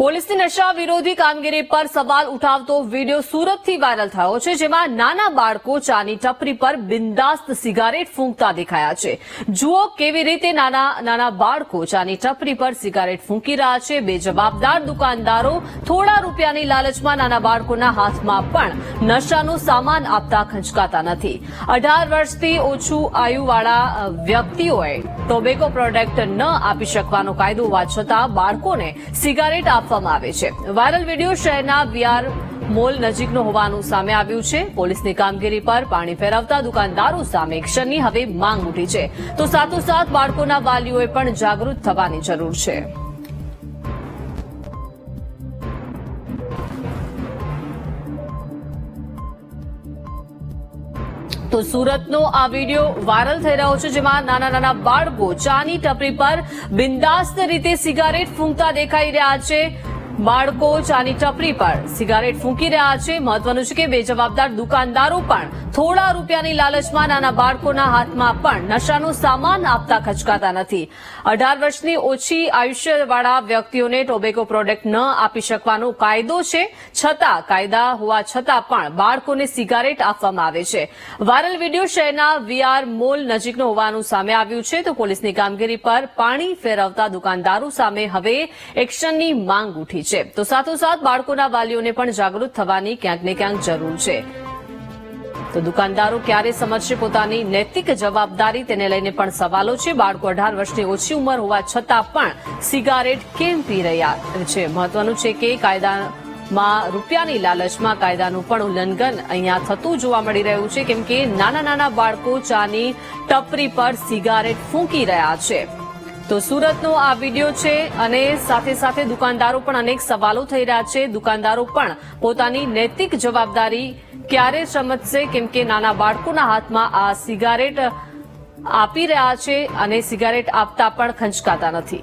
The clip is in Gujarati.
પોલીસની નશા વિરોધી કામગીરી પર સવાલ ઉઠાવતો વિડીયો સુરતથી વાયરલ થયો છે, જેમાં નાના બાળકો ચાની ટપરી પર બિંદાસ્ત સિગારેટ ફૂંકતા દેખાયા છે। જુઓ કેવી રીતે નાના બાળકો ચાની ટપરી પર સિગારેટ ફૂંકી રહ્યા છે। બેજવાબદાર દુકાનદારો થોડા રૂપિયાની લાલચમાં નાના બાળકોના હાથમાં પણ નશાનો સામાન આપતા ખંચકાતા નથી। 18 વર્ષથી ઓછું આયુવાળા વ્યક્તિઓએ ટોબેકો પ્રોડક્ટ ન આપી શકવાનો કાયદો હોવા છતાં બાળકોને સિગારેટ આપવામાં આવે છે। વાયરલ વિડીયો શહેરના વીઆર મોલ નજીકનો હોવાનું સામે આવ્યું છે। પોલીસની કામગીરી પર પાણી ફેરવતા દુકાનદારો સામે એક્શનની હવે માંગ ઉઠી છે, તો સાથોસાથ બાળકોના વાલીઓએ પણ જાગૃત થવાની જરૂર છે। તો સુરતનો આ વિડીયો વાયરલ થઈ રહ્યો છે, જેમાં નાના બાળકો ચાની ટપરી પર બિંદાસ્ત રીતે સિગારેટ ફૂંકતા દેખાઈ રહ્યા છે। બાળકો ચાની ટપરી પર સિગારેટ ફૂંકી રહ્યા છે। મહત્વનું છે કે બેજવાબદાર દુકાનદારો પણ થોડા રૂપિયાની લાલચમાં નાના બાળકોના હાથમાં પણ નશાનો સામાન આપતા ખચકાતા નથી। 18 વર્ષની ઓછી આયુષ્યવાળા વ્યક્તિઓને ટોબેકો પ્રોડક્ટ ન આપી શકવાનો કાયદો છે, છતાં કાયદા હોવા છતાં પણ બાળકોને સિગારેટ આપવામાં આવે છે। વાયરલ વિડીયો શહેરના વીઆર મોલ નજીકનો હોવાનું સામે આવ્યું છે, તો પોલીસની કામગીરી પર પાણી ફેરવતા દુકાનદારો સામે હવે એક્શનની માંગ ઉઠી છે, તો સાથોસાથ બાળકોના વાલીઓને પણ જાગૃત થવાની ક્યાંક ને ક્યાંક જરૂર છે। તો દુકાનદારો ક્યારે સમજશે પોતાની નૈતિક જવાબદારી, તેને લઈને પણ સવાલો છે। બાળકો 18 વર્ષની ઓછી ઉંમર હોવા છતાં પણ સિગારેટ કેમ પી રહ્યા છે? મહત્વનું છે કે કાયદામાં રૂપિયાની લાલચમાં કાયદાનું પણ ઉલ્લંઘન અહીંયા થતું જોવા મળી રહ્યું છે, કેમ કે નાના બાળકો ચાની ટપરી પર સિગારેટ ફૂંકી રહ્યા છે। તો સુરતનો આ વિડીયો છે અને સાથે સાથે દુકાનદારો પણ અનેક સવાલો થઈ રહ્યા છે। દુકાનદારો પણ પોતાની નૈતિક જવાબદારી ક્યારે સમજશે, કેમ કે નાના બાળકોના હાથમાં આ સિગારેટ આપી રહ્યા છે અને સિગારેટ આપતા પણ ખંચકાતા નથી।